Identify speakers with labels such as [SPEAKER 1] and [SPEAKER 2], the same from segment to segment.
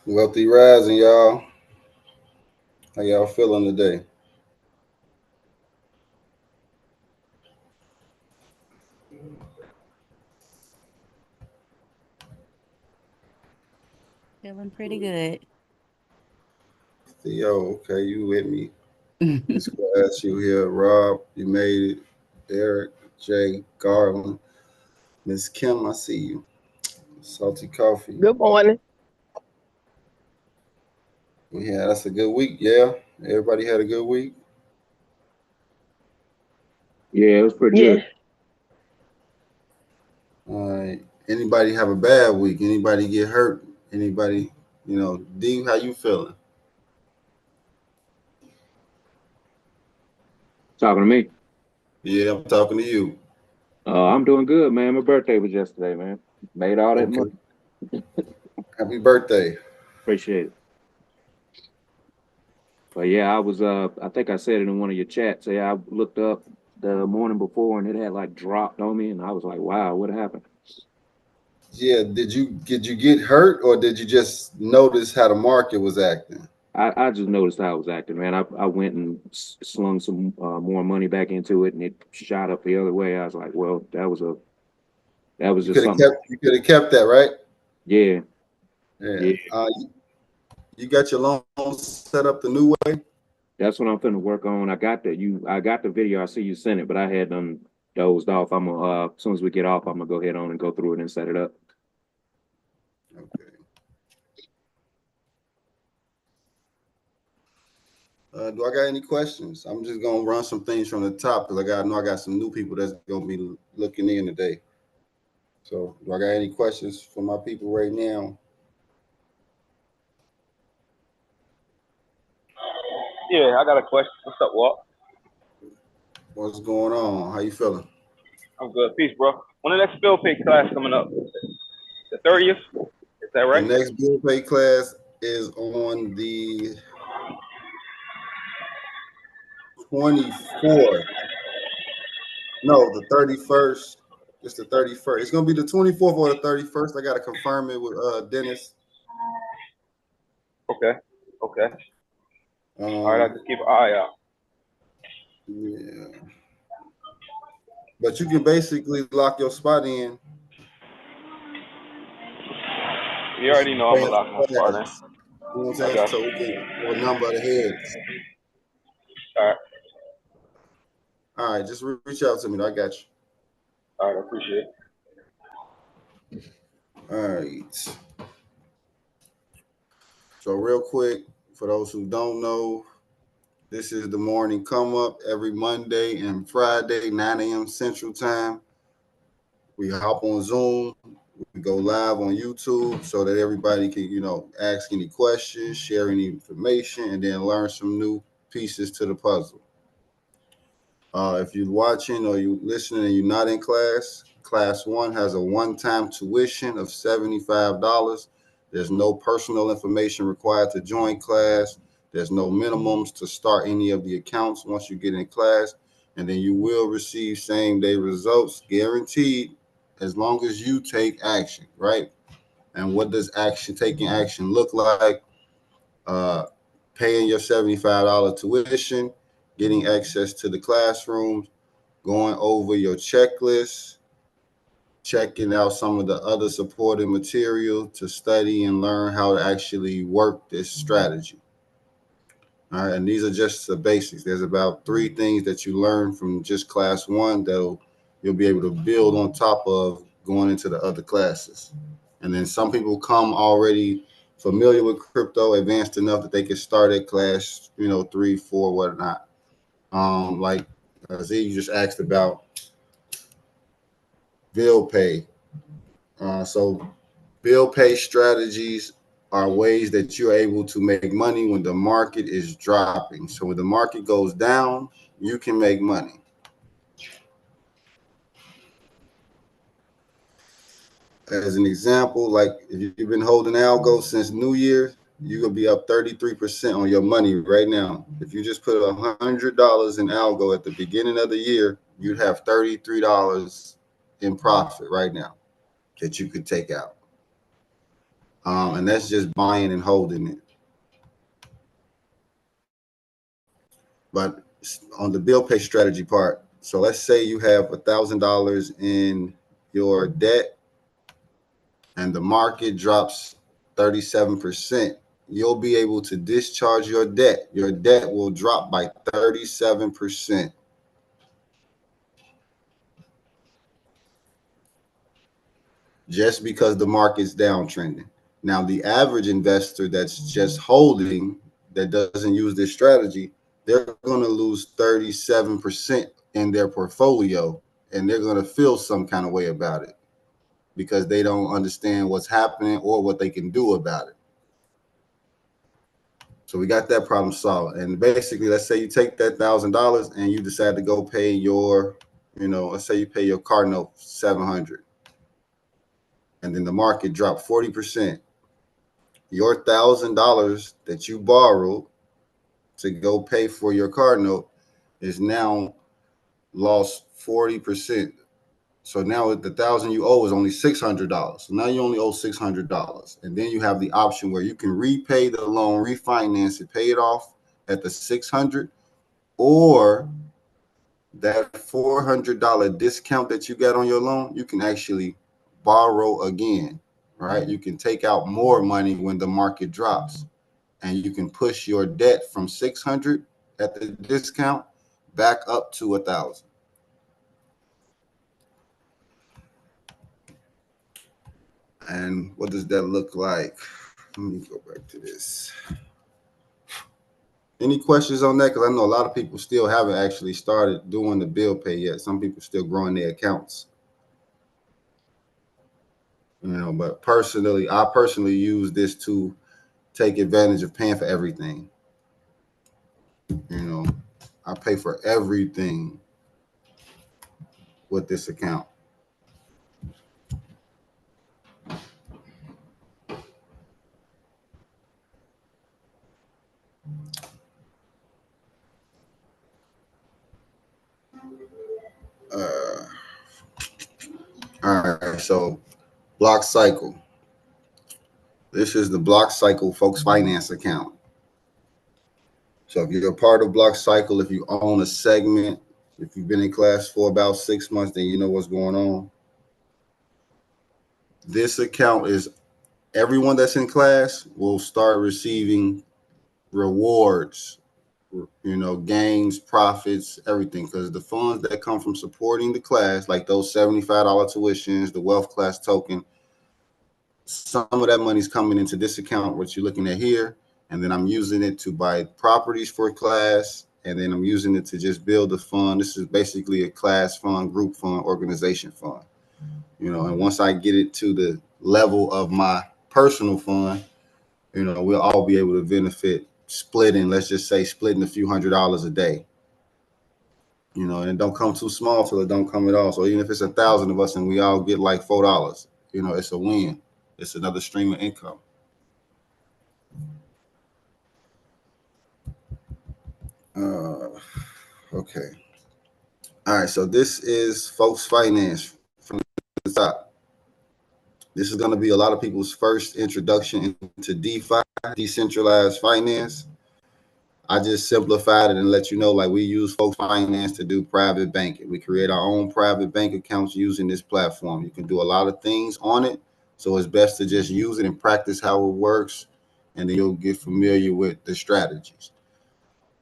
[SPEAKER 1] Wealthy rising, y'all. How y'all feeling today?
[SPEAKER 2] Feeling pretty good.
[SPEAKER 1] Theo, okay, you with me. Miss Class, you here. Rob, you made it. Eric, Jay, Garland, Miss Kim, I see you. Salty coffee.
[SPEAKER 3] Good morning.
[SPEAKER 1] Yeah, that's a good week. Yeah, everybody had a good week.
[SPEAKER 4] Yeah, it was pretty
[SPEAKER 3] Yes.
[SPEAKER 4] good.
[SPEAKER 1] All right. Anybody have a bad week? Anybody get hurt? Anybody, D, how you feeling?
[SPEAKER 4] Talking to me.
[SPEAKER 1] Yeah, I'm talking to you.
[SPEAKER 4] I'm doing good, man. My birthday was yesterday, man. Made all that
[SPEAKER 1] Okay.
[SPEAKER 4] money.
[SPEAKER 1] Happy birthday.
[SPEAKER 4] Appreciate it. But yeah, I think I said it in one of your chats. Yeah, I looked up the morning before and it had like dropped on me and I was like, wow, what happened?
[SPEAKER 1] Yeah, did you get hurt or did you just notice how the market was acting?
[SPEAKER 4] I just noticed how I was acting, man. I went and slung some more money back into it and it shot up the other way. I was like, well, that was
[SPEAKER 1] You
[SPEAKER 4] just
[SPEAKER 1] could have
[SPEAKER 4] something.
[SPEAKER 1] kept that, right?
[SPEAKER 4] Yeah,
[SPEAKER 1] Yeah.
[SPEAKER 4] yeah.
[SPEAKER 1] You got your loan set up the new way.
[SPEAKER 4] That's what I'm finna work on. I got the video. I see you sent it, but I had done dozed off. I'm gonna as soon as we get off, I'm gonna go ahead on and go through it and set it up.
[SPEAKER 1] Okay. Do I got any questions? I'm just gonna run some things from the top because I got some new people that's gonna be looking in today. So, do I got any questions for my people right now?
[SPEAKER 5] Yeah, I got a question. What's up, Walt?
[SPEAKER 1] What's going on? How you feeling?
[SPEAKER 5] I'm good. Peace, bro. When the next bill pay class coming up? The 30th? Is that
[SPEAKER 1] The
[SPEAKER 5] right?
[SPEAKER 1] next bill pay class is on the 24th. No, the 31st. It's the 31st. It's gonna be the 24th or the 31st. I gotta confirm it with Dennis.
[SPEAKER 5] Okay. Okay. All right, I
[SPEAKER 1] Um,
[SPEAKER 5] just keep an eye out.
[SPEAKER 1] yeah. But you can basically lock your spot in
[SPEAKER 5] You
[SPEAKER 1] in
[SPEAKER 5] already know I'm gonna
[SPEAKER 1] advance
[SPEAKER 5] lock my
[SPEAKER 1] of
[SPEAKER 5] spot in.
[SPEAKER 1] class. You know what I'm
[SPEAKER 5] I
[SPEAKER 1] saying?
[SPEAKER 5] got
[SPEAKER 1] So
[SPEAKER 5] you.
[SPEAKER 1] we can have a number of the heads.
[SPEAKER 5] All right.
[SPEAKER 1] All right, just reach out to me. I got you.
[SPEAKER 5] All right, I appreciate it.
[SPEAKER 1] All right. So real quick, for those who don't know, this is the morning come up every Monday and Friday, 9 a.m. Central Time. We hop on Zoom. We go live on YouTube so that everybody can, ask any questions, share any information, and then learn some new pieces to the puzzle. If you're watching or you listening and you're not in class, class one has a one-time tuition of $75. There's no personal information required to join class. There's no minimums to start any of the accounts once you get in class. And then you will receive same day results guaranteed as long as you take action, right? And what does taking action look like? Uh, Paying your $75 tuition, getting access to the classrooms, going over your checklist, checking out some of the other supporting material to study and learn how to actually work this strategy. All right, and these are just the basics. There's about three things that you learn from just class one that'll you'll be able to build on top of going into the other classes. And then some people come already familiar with crypto, advanced enough that they can start at class, three, four, whatnot. Like Z, you just asked about bill pay. So bill pay strategies are ways that you're able to make money when the market is dropping. So when the market goes down, you can make money. As an example, like if you've been holding algo since New Year, you're gonna be up 33% on your money right now. If you just put $100 in algo at the beginning of the year, you'd have $33 in profit right now that you could take out. And that's just buying and holding it. But on the bill pay strategy part, so let's say you have $1,000 in your debt and the market drops 37%. You'll be able to discharge your debt. Your debt will drop by 37%. Just because the market's downtrending. Now, the average investor that's just holding, that doesn't use this strategy, they're going to lose 37% in their portfolio, and they're going to feel some kind of way about it because they don't understand what's happening or what they can do about it. So we got that problem solved. And basically, let's say you take that $1,000 and you decide to go pay your, let's say you pay your car note $700, and then the market dropped 40%. Your $1,000 that you borrowed to go pay for your car note is now lost 40%. So now the $1,000 you owe is only $600. So now you only owe $600. And then you have the option where you can repay the loan, refinance it, pay it off at the $600, or that $400 discount that you got on your loan, you can actually borrow again, right? You can take out more money when the market drops, and you can push your debt from $600 at the discount back up to $1,000. And what does that look like? Let me go back to this. Any questions on that? Because I know a lot of people still haven't actually started doing the bill pay yet. Some people still growing their accounts. But I personally use this to take advantage of paying for everything. I pay for everything with this account. All right, so Block Cycle. This is the Block Cycle Folks Finance account. So if you're a part of Block Cycle, if you own a segment, if you've been in class for about 6 months, then you know what's going on. This account is everyone that's in class will start receiving rewards, gains, profits, everything, because the funds that come from supporting the class, like those $75 tuitions, the wealth class token, some of that money's coming into this account, what you're looking at here, and then I'm using it to buy properties for class, and then I'm using it to just build a fund. This is basically a class fund, group fund, organization fund, and once I get it to the level of my personal fund, we'll all be able to benefit splitting, let's just say splitting a few $100s a day, and it don't come too small till it don't come at all. So even if it's 1,000 of us and we all get like $4, it's a win. It's another stream of income. Okay. All right. So this is Folks Finance from the top. This is going to be a lot of people's first introduction into DeFi, decentralized finance. I just simplified it and let you know, like, we use Folks Finance to do private banking. We create our own private bank accounts using this platform. You can do a lot of things on it. So it's best to just use it and practice how it works, and then you'll get familiar with the strategies.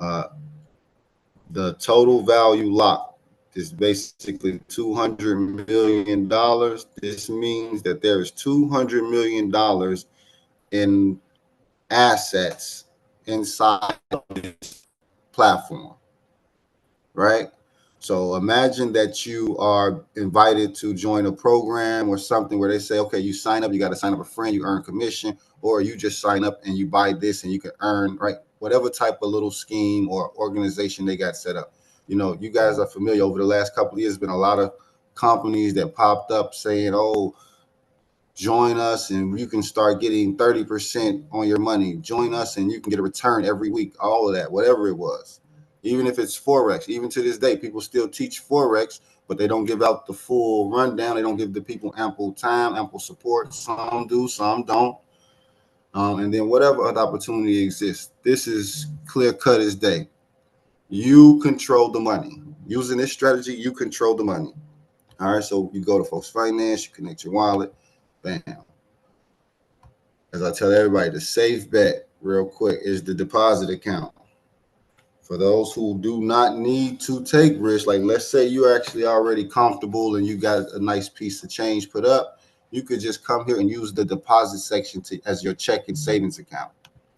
[SPEAKER 1] The total value lock is basically $200 million. This means that there is $200 million in assets inside of this platform, right? So imagine that you are invited to join a program or something where they say, okay, you sign up, you got to sign up a friend, you earn commission, or you just sign up and you buy this and you can earn, right? Whatever type of little scheme or organization they got set up. You guys are familiar. Over the last couple of years, there's been a lot of companies that popped up saying, oh, join us and you can start getting 30% on your money. Join us and you can get a return every week. All of that, whatever it was. Even if it's Forex, even to this day, people still teach Forex, but they don't give out the full rundown. They don't give the people ample time, ample support. Some do, some don't. And then whatever other opportunity exists. This is clear cut as day. You control the money. Using this strategy, you control the money. All right, so you go to Folks Finance, you connect your wallet, bam. As I tell everybody, the safe bet, real quick, is the deposit account. For those who do not need to take risk, like let's say you're actually already comfortable and you got a nice piece of change put up, you could just come here and use the deposit section as your checking savings account,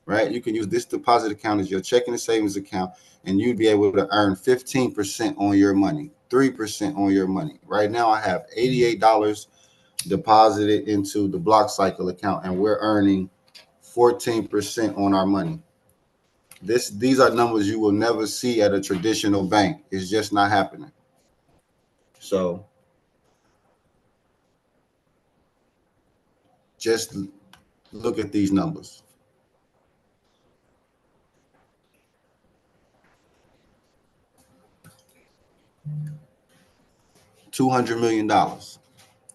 [SPEAKER 1] right? You can use this deposit account as your checking and savings account, and you'd be able to earn 15% on your money, 3% on your money. Right now, I have $88 deposited into the Block Cycle account, and we're earning 14% on our money. These are numbers you will never see at a traditional bank. It's just not happening. So just look at these numbers. $200 million.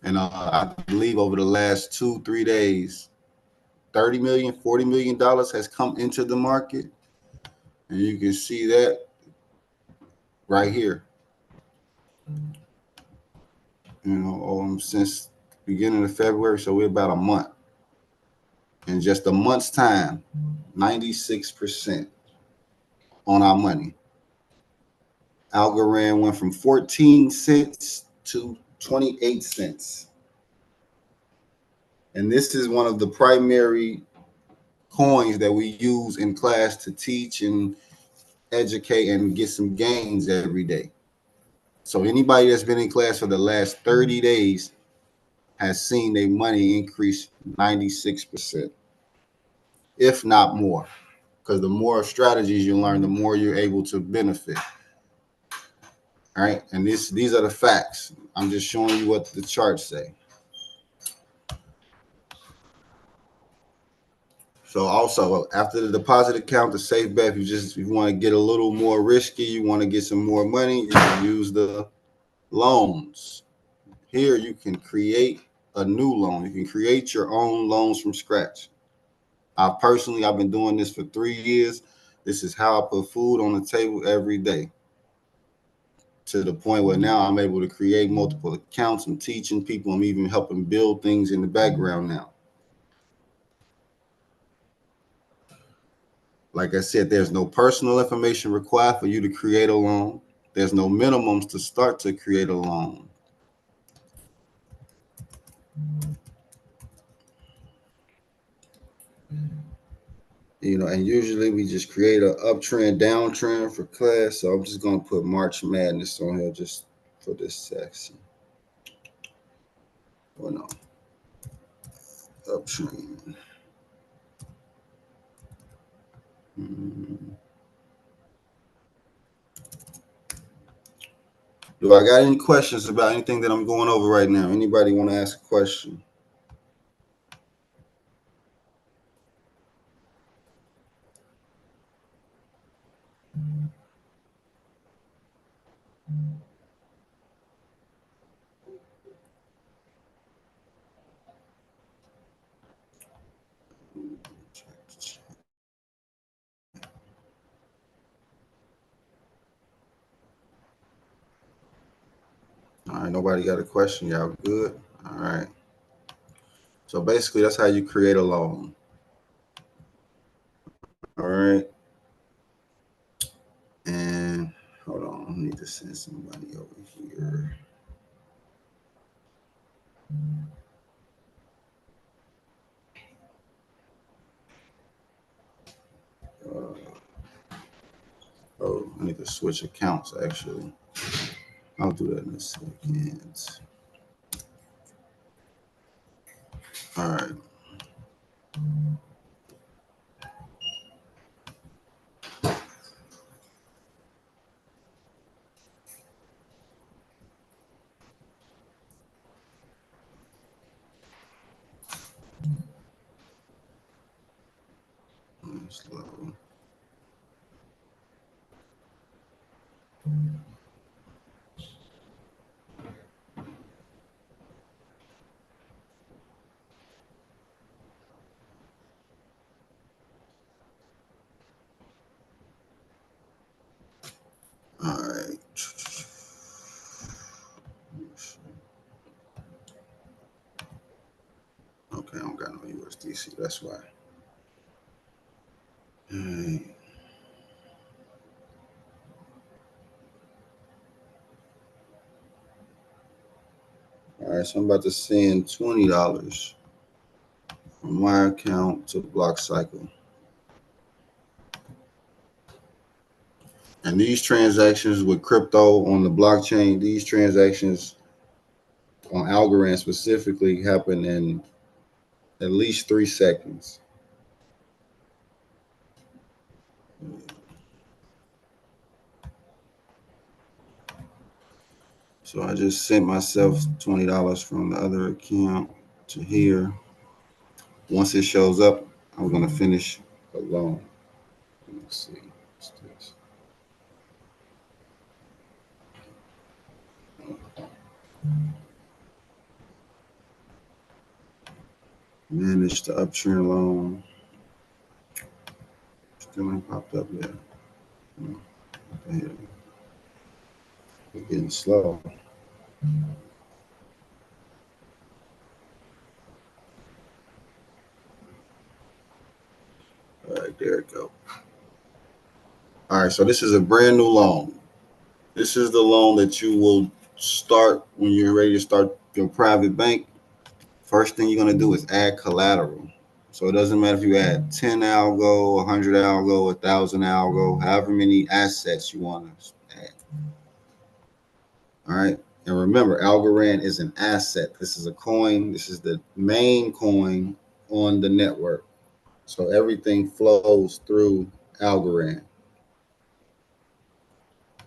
[SPEAKER 1] And I believe over the last 2-3 days, $30 million, $40 million has come into the market. And you can see that right here. You know, since beginning of February, so we're about a month. In just a month's time, 96% on our money. Algorand went from 14 cents to 28 cents. And this is one of the primary coins that we use in class to teach and educate and get some gains every day. So anybody that's been in class for the last 30 days has seen their money increase 96%, if not more. Because the more strategies you learn, the more you're able to benefit. All right, and these are the facts. I'm just showing you what the charts say. So also after the deposit account, the safe bet, if you want to get a little more risky, you want to get some more money, you can use the loans. Here you can create a new loan. You can create your own loans from scratch. I've been doing this for 3 years. This is how I put food on the table every day. To the point where now I'm able to create multiple accounts. I'm teaching people. I'm even helping build things in the background now. Like I said, there's no personal information required for you to create a loan. There's no minimums to start to create a loan. You know, and usually we just create an uptrend, downtrend for class. So I'm just going to put March Madness on here just for this section. Or no, uptrend. Do I got any questions about anything that I'm going over right now? Anybody want to ask a question? All right, nobody got a question. Y'all good? All right. So basically, that's how you create a loan. All right. And hold on, I need to send somebody over here. Oh, I need to switch accounts actually. I'll do that in a second. All right. Slow. BTC. That's why. Alright. All right, so I'm about to send $20 from my account to Block Cycle. And these transactions with crypto on the blockchain, these transactions on Algorand specifically happen in at least 3 seconds. So I just sent myself $20 from the other account to here. Once it shows up, I'm gonna finish a loan. Let's see. What's this? Manage the uptrend loan. Still ain't popped up yet. We're getting slow. All right, there it go. All right, so this is a brand new loan. This is the loan that you will start when you're ready to start your private bank. First thing you're gonna do is add collateral. So it doesn't matter if you add 10 algo, 100 algo, 1,000 algo, however many assets you want to add. All right, and remember, Algorand is an asset. This is a coin. This is the main coin on the network. So everything flows through Algorand.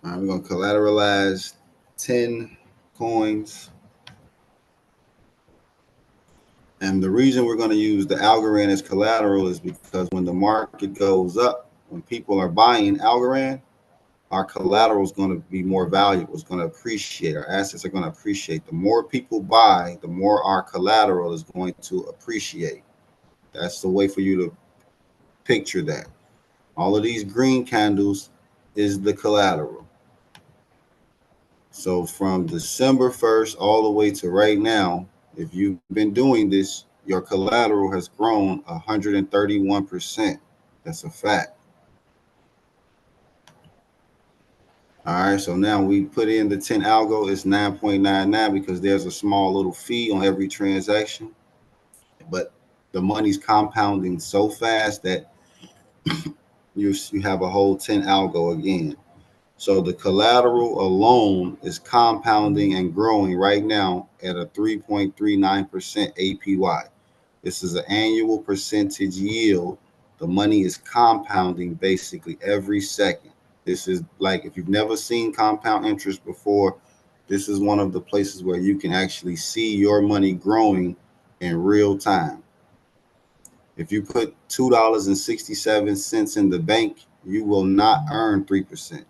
[SPEAKER 1] All right, we're going to collateralize 10 coins. And the reason we're going to use the Algorand as collateral is because when the market goes up, when people are buying Algorand, our collateral is going to be more valuable. It's going to appreciate. Our assets are going to appreciate. The more people buy, the more our collateral is going to appreciate. That's the way for you to picture that. All of these green candles is the collateral. So from December 1st all the way to right now, if you've been doing this, your collateral has grown 131%. That's a fact. All right, so now we put in the 10 algo, it's 9.99 because there's a small little fee on every transaction. But the money's compounding so fast that you have a whole 10 algo again. So the collateral alone is compounding and growing right now at a 3.39% APY. This is an annual percentage yield. The money is compounding basically every second. This is like, if you've never seen compound interest before, this is one of the places where you can actually see your money growing in real time. If you put $2.67 in the bank, you will not earn 3%.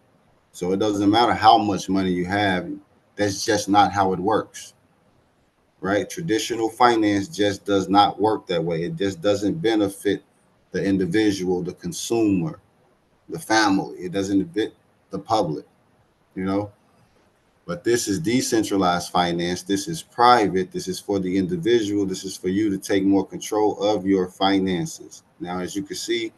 [SPEAKER 1] So it doesn't matter how much money you have. That's just not how it works, right? Traditional finance just does not work that way. It just doesn't benefit the individual, the consumer, the family. It doesn't benefit the public, you know? But this is decentralized finance. This is private. This is for the individual. This is for you to take more control of your finances. Now, as you can see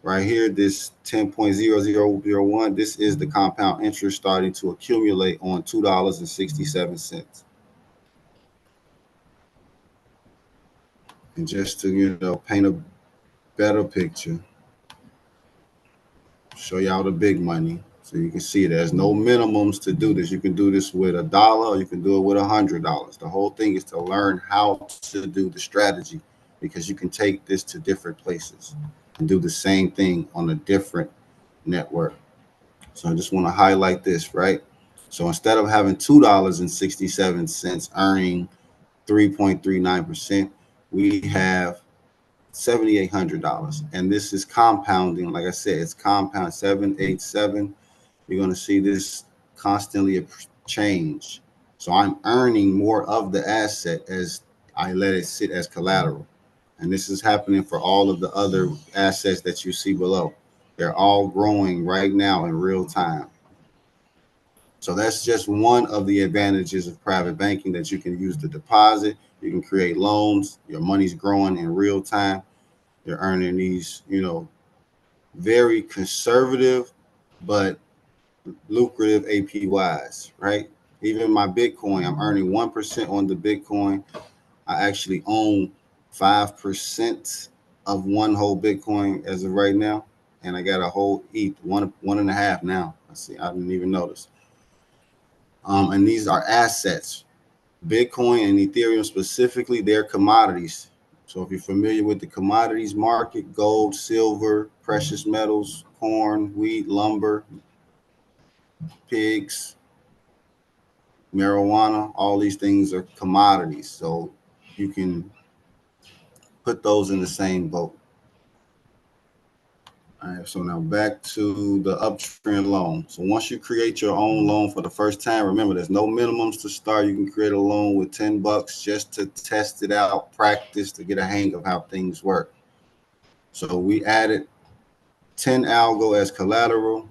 [SPEAKER 1] right here, this 10.0001, this is the compound interest starting to accumulate on $2.67. And just to, you know, paint a better picture, show y'all the big money. So you can see there's no minimums to do this. You can do this with $1, or you can do it with $100. The whole thing is to learn how to do the strategy, because you can take this to different places and do the same thing on a different network. So I just want to highlight this, right? So instead of having $2.67 earning 3.39%, we have $7,800. And this is compounding. Like I said, it's compound 787. You're going to see this constantly change. So I'm earning more of the asset as I let it sit as collateral. And this is happening for all of the other assets that you see below. They're all growing right now in real time. So that's just one of the advantages of private banking, that you can use the deposit, You can create loans. Your money's growing in real time. You're earning these, very conservative but lucrative APYs, right? Even my Bitcoin, I'm earning 1% on the Bitcoin. I actually own 5% of one whole Bitcoin as of right now. And I got a whole ETH, one and a half now. I see, I didn't even notice. And these are assets. Bitcoin and Ethereum specifically, they're commodities. So if you're familiar with the commodities market, gold, silver, precious metals, corn, wheat, lumber, pigs, marijuana, all these things are commodities. So you can put those in the same boat. All right, so now back to the uptrend loan. So once you create your own loan for the first time, remember there's no minimums to start. You can create a loan with $10 just to test it out, practice to get a hang of how things work. So we added 10 algo as collateral.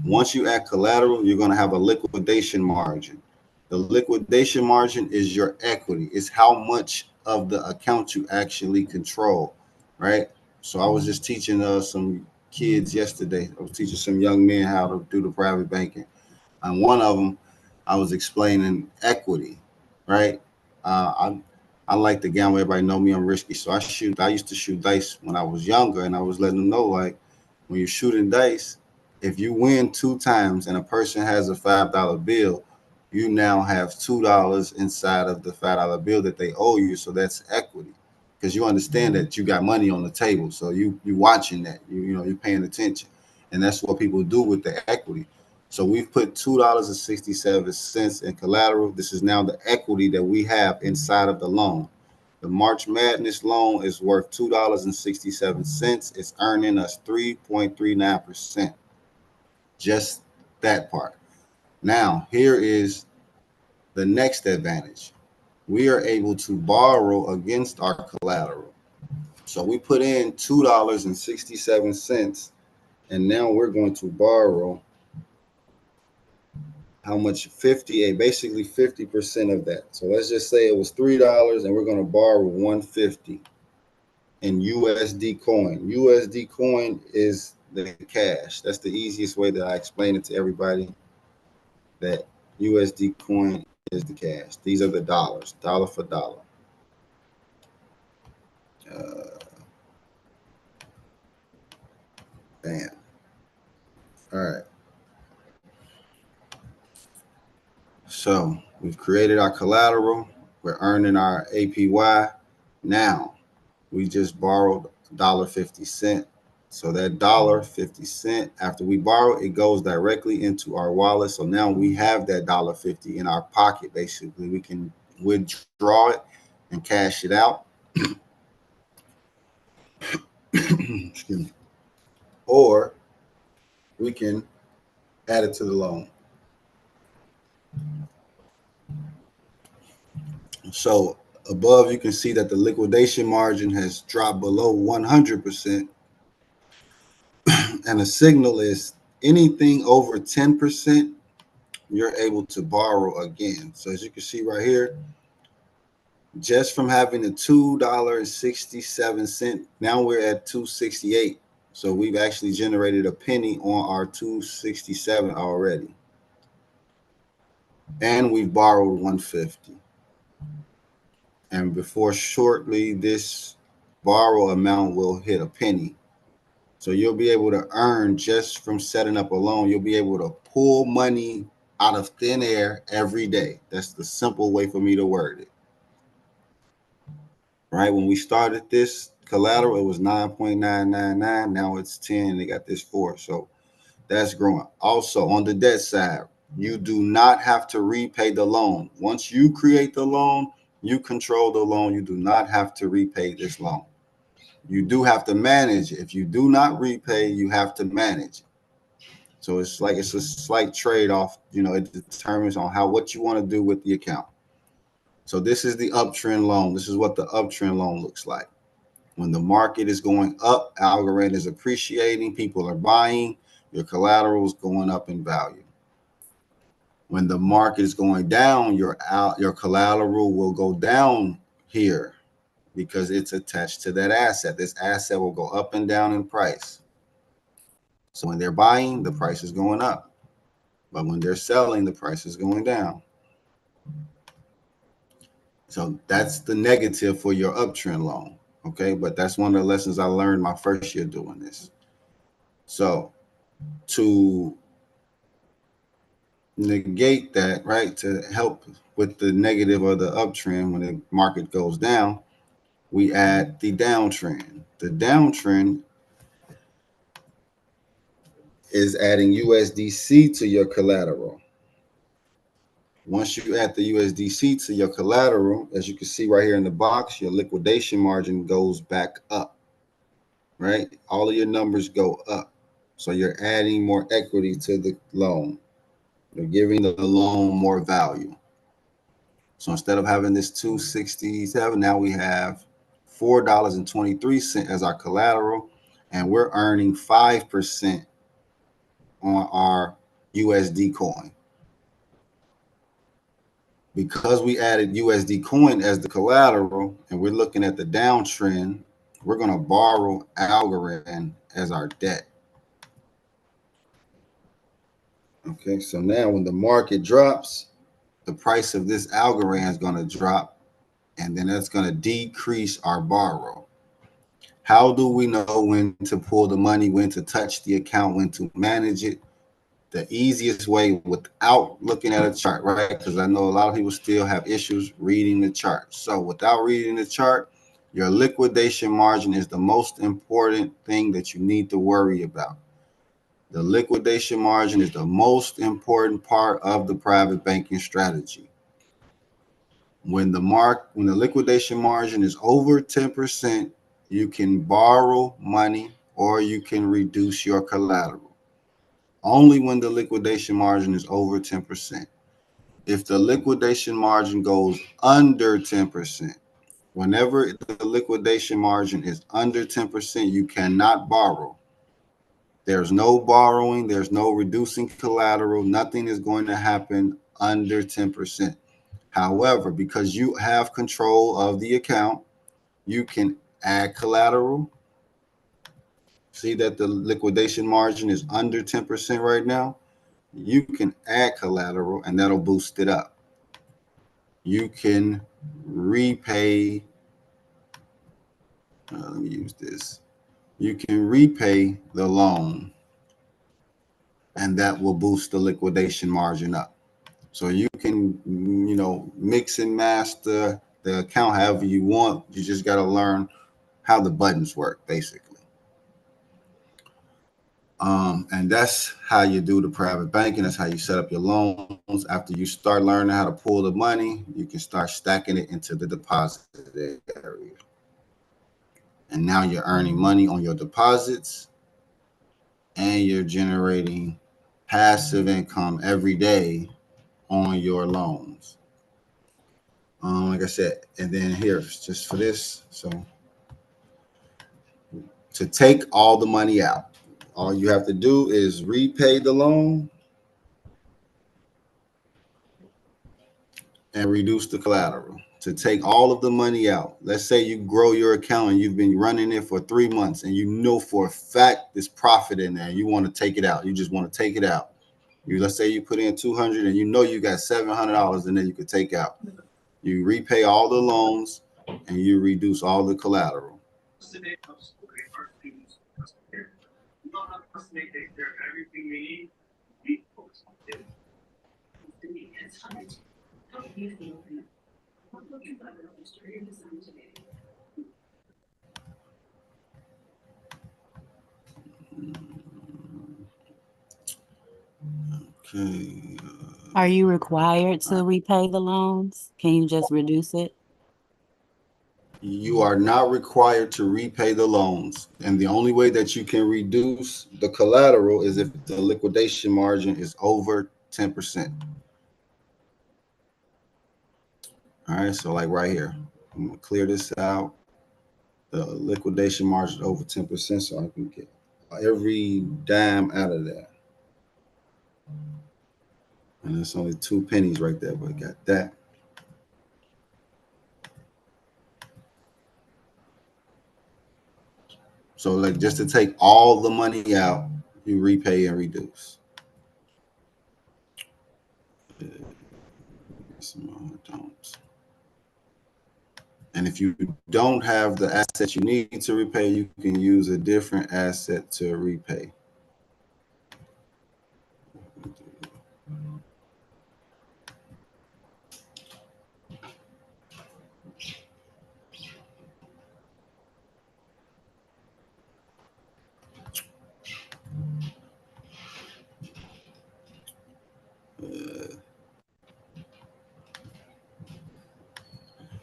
[SPEAKER 1] Once you add collateral, you're going to have a liquidation margin. The liquidation margin is your equity. It's how much of the account you actually control, right? So I was just teaching some kids yesterday. I was teaching some young men how to do the private banking. And one of them, I was explaining equity, right? I like to gamble. Everybody know me. I'm risky. So I used to shoot dice when I was younger, and I was letting them know, like, when you're shooting dice, if you win 2 times and a person has a $5 bill, you now have $2 inside of the $5 bill that they owe you. So that's equity, because you understand that you got money on the table. So you watching that, you're paying attention, and that's what people do with the equity. So we've put $2.67 in collateral. This is now the equity that we have inside of the loan. The March Madness loan is worth $2.67. It's earning us 3.39%. Just that part. Now, here is the next advantage. We are able to borrow against our collateral. So we put in $2.67, and now we're going to borrow how much? 58, basically 50% of that. So let's just say it was $3 and we're going to borrow 150 in USD coin. USD coin is the cash. That's the easiest way that I explain it to everybody, that USD coin is the cash. These are the dollars, dollar for dollar. Bam. All right. So we've created our collateral. We're earning our APY. Now we just borrowed $1.50. So that $1.50, after we borrow, it goes directly into our wallet. So now we have that $1.50 in our pocket. Basically, we can withdraw it and cash it out. Excuse me. Or we can add it to the loan. So above, you can see that the liquidation margin has dropped below 100%. And the signal is anything over 10%, you're able to borrow again. So as you can see right here, just from having a $2.67, now we're at $2.68. So we've actually generated a penny on our $2.67 already. And we've borrowed $1.50. And before shortly, this borrow amount will hit a penny. So you'll be able to earn just from setting up a loan. You'll be able to pull money out of thin air every day. That's the simple way for me to word it. Right? When we started this collateral, it was 9.999. Now it's 10. They got this 4. So that's growing. Also, on the debt side, you do not have to repay the loan. Once you create the loan, you control the loan. You do not have to repay this loan. You do have to manage it. If you do not repay, you have to manage it. So it's a slight trade-off. It determines on what you want to do with the account. So this is the uptrend loan. This is what the uptrend loan looks like. When the market is going up, Algorand is appreciating, people are buying, your collateral is going up in value. When the market is going down, your collateral will go down here because it's attached to that asset. This asset will go up and down in price. So when they're buying, the price is going up. But when they're selling, the price is going down. So that's the negative for your uptrend loan. Okay, but that's one of the lessons I learned my first year doing this. So to negate that, right, to help with the negative or the uptrend when the market goes down, we add the downtrend. The downtrend is adding USDC to your collateral. Once you add the USDC to your collateral, as you can see right here in the box, your liquidation margin goes back up, right? All of your numbers go up. So you're adding more equity to the loan. You're giving the loan more value. So instead of having this 267, now we have $4.23 as our collateral, and we're earning 5% on our USD coin. Because we added USD coin as the collateral and we're looking at the downtrend, we're going to borrow Algorand as our debt. Okay, so now when the market drops, the price of this Algorand is going to drop, and then that's going to decrease our borrow. How do we know when to pull the money, when to touch the account, when to manage it? The easiest way without looking at a chart, right? Because I know a lot of people still have issues reading the chart. So without reading the chart, your liquidation margin is the most important thing that you need to worry about. The liquidation margin is the most important part of the private banking strategy. When the liquidation margin is over 10%, you can borrow money or you can reduce your collateral. Only when the liquidation margin is over 10%. If the liquidation margin goes under 10%, whenever the liquidation margin is under 10%, you cannot borrow. There's no borrowing, there's no reducing collateral, nothing is going to happen under 10%. However, because you have control of the account, you can add collateral. See that the liquidation margin is under 10% right now? You can add collateral and that'll boost it up. You can repay, let me use this. You can repay the loan and that will boost the liquidation margin up. So you can, mix and match the account however you want. You just got to learn how the buttons work, basically. And that's how you do the private banking. That's how you set up your loans. After you start learning how to pull the money, you can start stacking it into the deposit area. And now you're earning money on your deposits and you're generating passive income every day on your loans. Like I said, and then here, just for this, so to take all the money out, all you have to do is repay the loan and reduce the collateral. To take all of the money out, let's say you grow your account and you've been running it for 3 months and you know for a fact there's profit in there. You want to take it out. You just want to take it out. Let's say you put in 200 and you know you got $700 in there you could take out. You repay all the loans and you reduce all the collateral. Okay.
[SPEAKER 2] Are you required to repay the loans? Can you just reduce it?
[SPEAKER 1] You are not required to repay the loans. And the only way that you can reduce the collateral is if the liquidation margin is over 10%. All right, so like right here, I'm gonna clear this out. The liquidation margin over 10%, so I can get every dime out of that. And it's only 2 pennies right there, but I got that. So like just to take all the money out, you repay and reduce. And if you don't have the asset you need to repay, you can use a different asset to repay.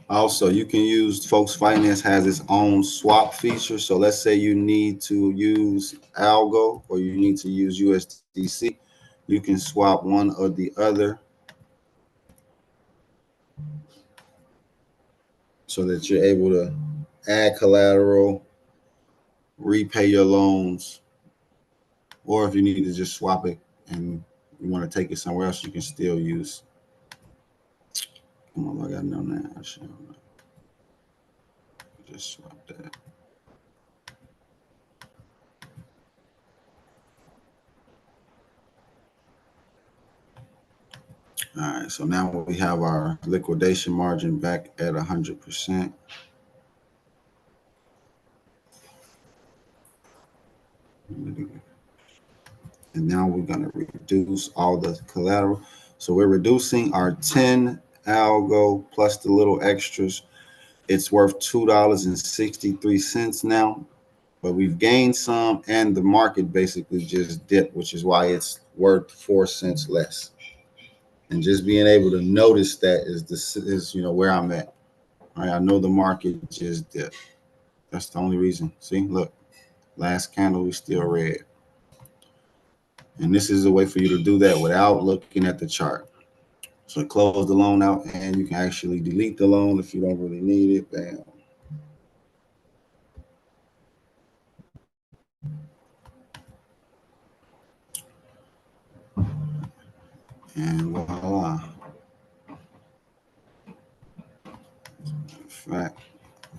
[SPEAKER 1] Also, you can use Folks Finance has its own swap feature. So let's say you need to use Algo or you need to use USDC. You can swap one or the other so that you're able to add collateral, repay your loans, or if you need to just swap it and you want to take it somewhere else, you can still use. Come on, I got no now. I should just swap that. All right, so now we have our liquidation margin back at 100%. And now we're going to reduce all the collateral. So we're reducing our 10 algo plus the little extras. It's worth $2.63 now, but we've gained some and the market basically just dipped, which is why it's worth 4 cents less. And just being able to notice that is where I'm at. All right, I know the market just dipped. That's the only reason. See, look, last candle we still red. And this is a way for you to do that without looking at the chart. So close the loan out and you can actually delete the loan if you don't really need it. Bam. And voila. In fact,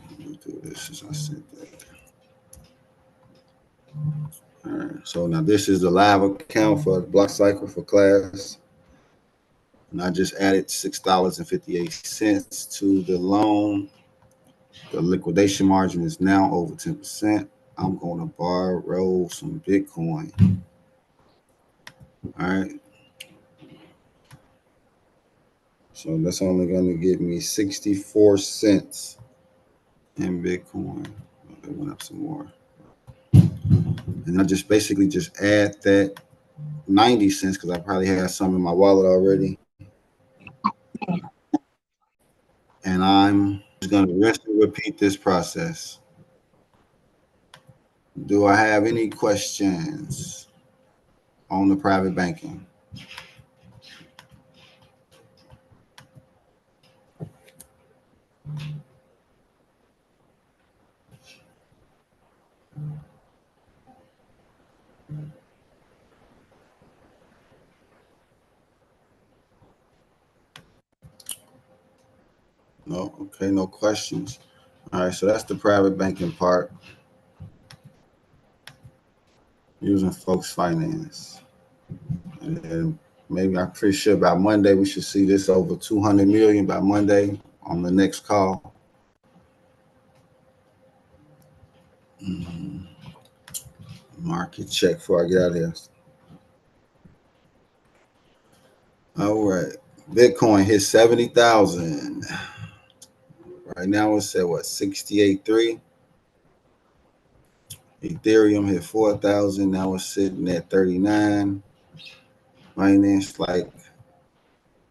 [SPEAKER 1] let me do this as I said that. All right, so now this is the live account for Block Cycle for class. And I just added $6.58 to the loan. The liquidation margin is now over 10%. I'm going to borrow some Bitcoin. All right. So that's only going to give me 64 cents in Bitcoin. It went up some more. And I just basically just add that 90 cents because I probably have some in my wallet already. And I'm just going to rinse and repeat this process. Do I have any questions on the private banking? No, okay, no questions. All right, so that's the private banking part. Using Folks Finance. And then maybe I'm pretty sure by Monday we should see this over 200 million by Monday on the next call. Market check before I get out of here. All right, Bitcoin hit 70,000. Right now it's at what, 68.3. Ethereum hit 4,000. Now it's sitting at 39. Binance, like,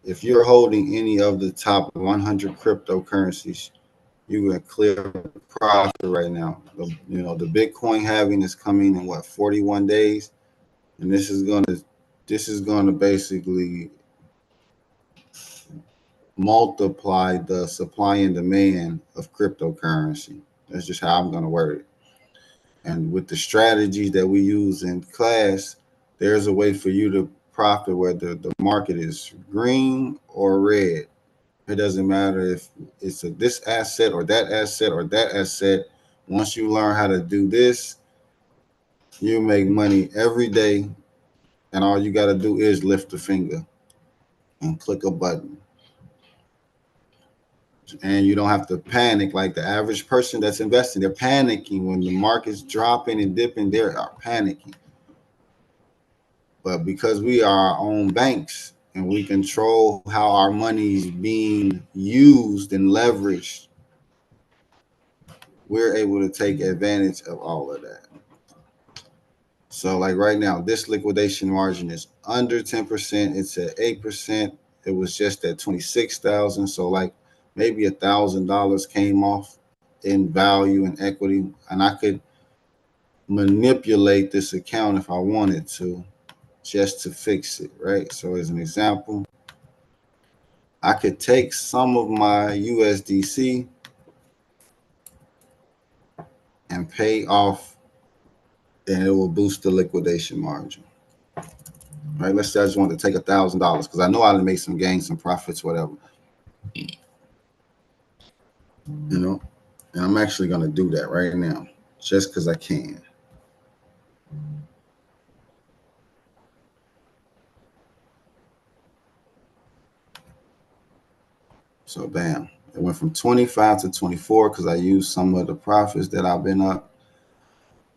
[SPEAKER 1] if you're holding any of the top 100 cryptocurrencies, you can clear profit right now. The Bitcoin halving is coming in what, 41 days, and this is going to basically multiply the supply and demand of cryptocurrency. That's just how I'm going to word it. And with the strategies that we use in class, there's a way for you to profit whether the market is green or red. It doesn't matter if it's this asset or that asset or that asset. Once you learn how to do this, you make money every day, and all you got to do is lift a finger and click a button. And you don't have to panic like the average person that's investing. They're panicking when the market's dropping and dipping. They are panicking. But because we are our own banks and we control how our money is being used and leveraged, we're able to take advantage of all of that. So like right now, this liquidation margin is under 10%. It's at 8%. It was just at 26,000. So like maybe $1,000 came off in value and equity, and I could manipulate this account if I wanted to, just to fix it, right? So as an example, I could take some of my USDC and pay off, and it will boost the liquidation margin. Right? Let's say I just wanted to take $1,000 because I know I done made some gains, some profits, whatever. You know, and I'm actually going to do that right now just because I can. So bam, it went from 25 to 24 because I used some of the profits that I've been up.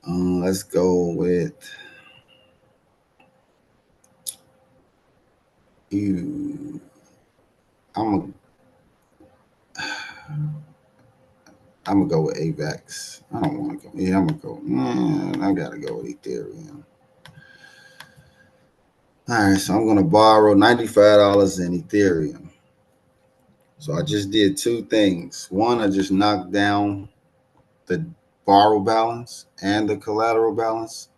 [SPEAKER 1] Let's go with you. I'm gonna go with AVAX. I don't want to go. Yeah, I'm gonna go. I gotta go with Ethereum. All right, so I'm gonna borrow $95 in Ethereum. So I just did two things. One, I just knocked down the borrow balance and the collateral balance,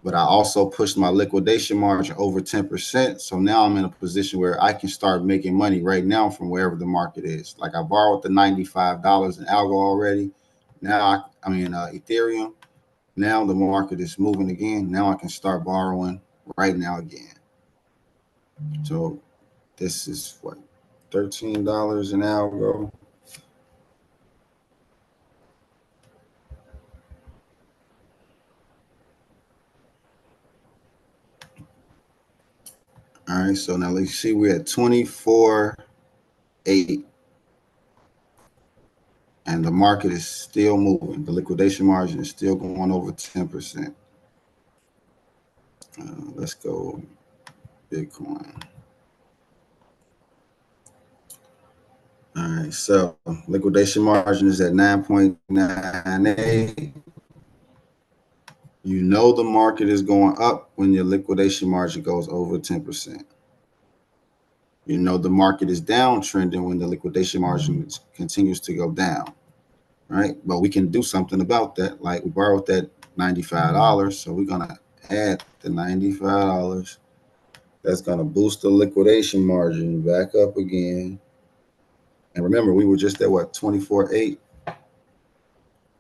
[SPEAKER 1] but I also pushed my liquidation margin over 10%. So now I'm in a position where I can start making money right now from wherever the market is. Like I borrowed the $95 in Algo already. Now I mean Ethereum. Now the market is moving again. Now I can start borrowing right now again. So this is what, $13 in Algo. All right, so now let's see, we're at 24.8, and the market is still moving. The liquidation margin is still going over 10%. Let's go Bitcoin. All right, so liquidation margin is at 9.98. You know the market is going up when your liquidation margin goes over 10%. You know the market is downtrending when the liquidation margin continues to go down, right? But we can do something about that. Like we borrowed that $95, so we're gonna add the $95. That's gonna boost the liquidation margin back up again. And remember, we were just at what, 24.8?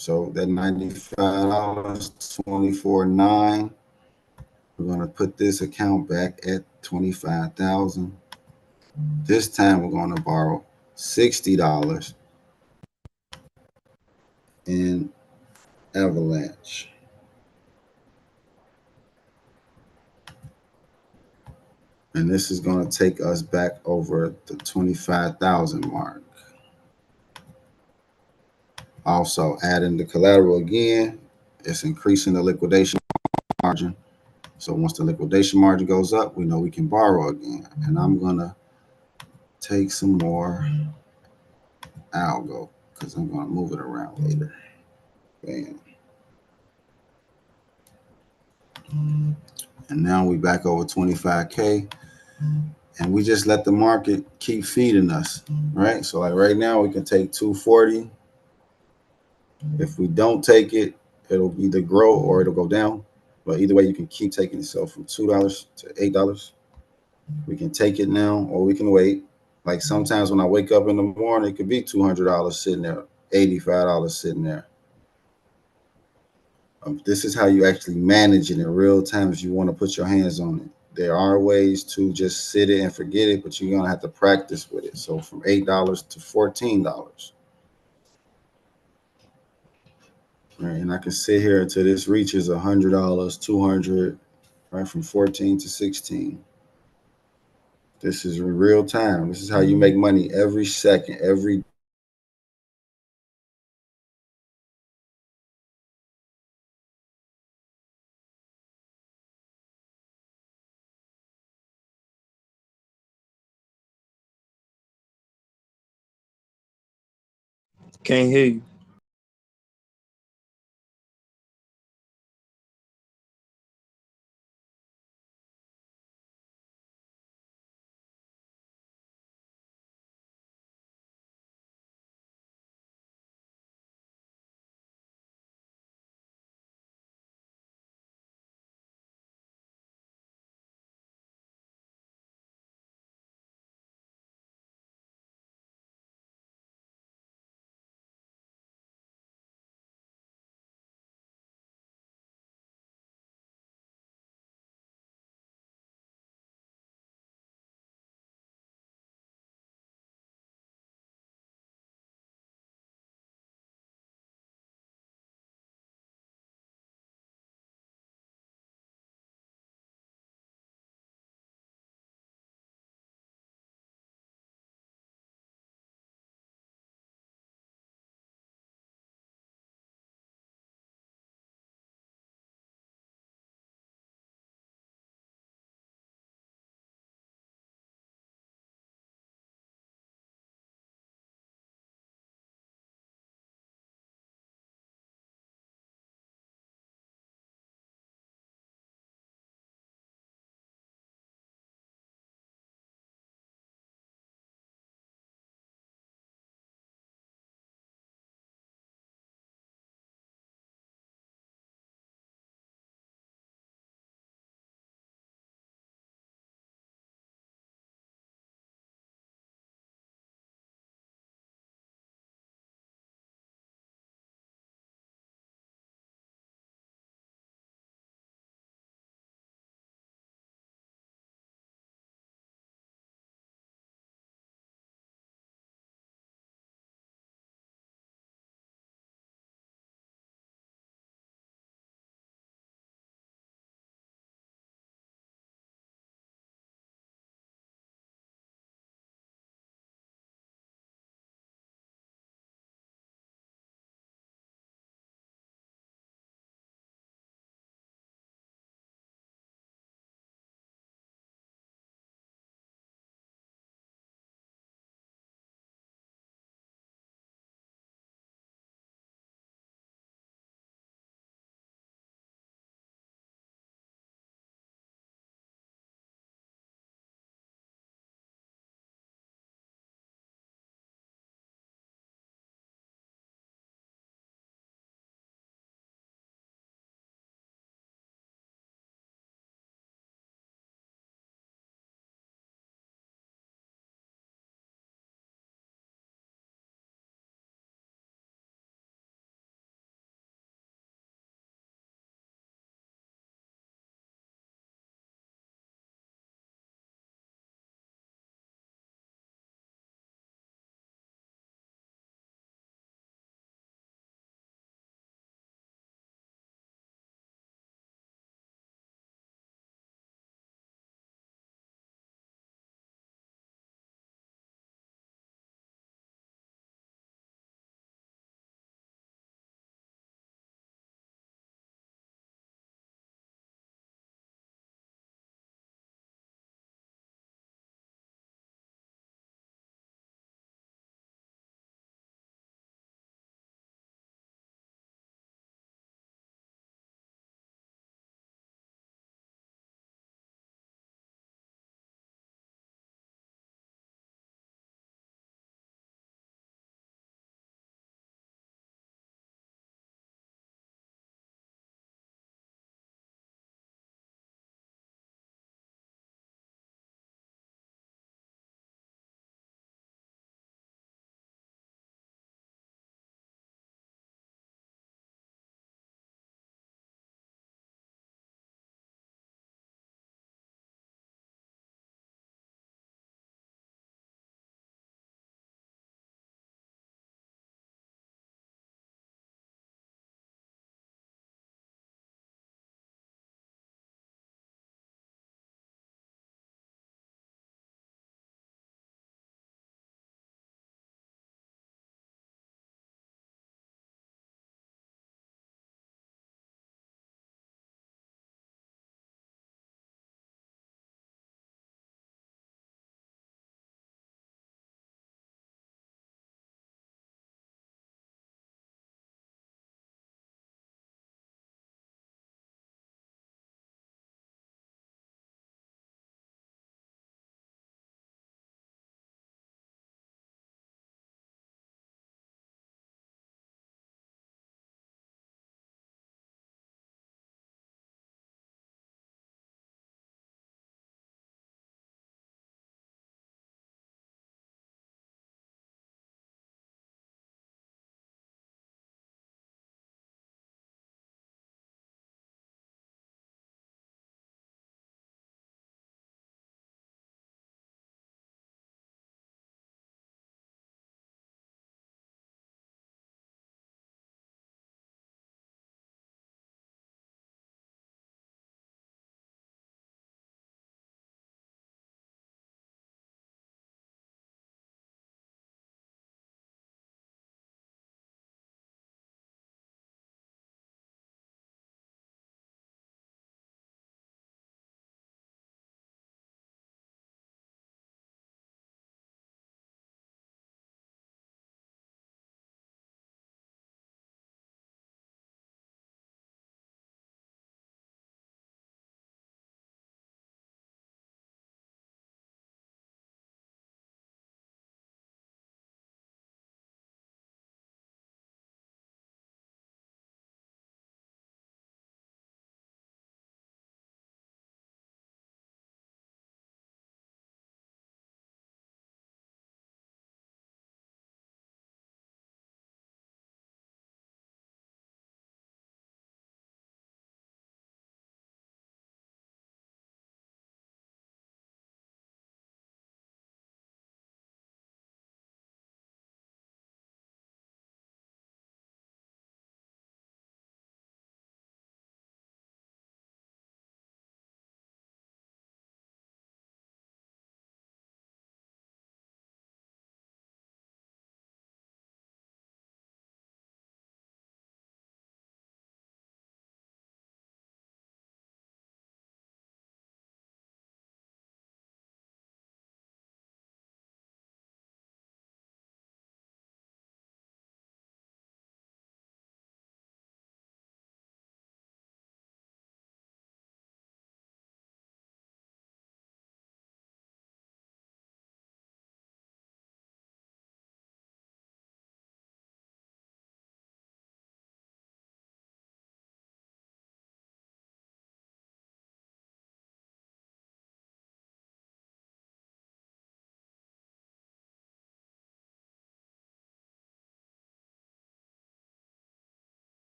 [SPEAKER 1] So that $95, 24.9. We're gonna put this account back at 25,000. This time we're gonna borrow $60 in Avalanche. And this is going to take us back over the 25,000 mark. Also adding the collateral again, it's increasing the liquidation margin. So once the liquidation margin goes up, we know we can borrow again. And I'm going to take some more Algo because I'm going to move it around later. Bam. And now we back over 25K, and we just let the market keep feeding us, right? So like right now we can take 240. If we don't take it, it'll either grow or it'll go down. But either way, you can keep taking it. So from $2 to $8, we can take it now or we can wait. Like sometimes when I wake up in the morning, it could be $200 sitting there, $85 sitting there. This is how you actually manage it in real time if you want to put your hands on it. There are ways to just sit it and forget it, but you're going to have to practice with it. So from $8 to $14. right? And I can sit here until this reaches $100, 200, right? From 14 to 16. This is in real time. This is how you make money every second, every
[SPEAKER 3] Can't hear you.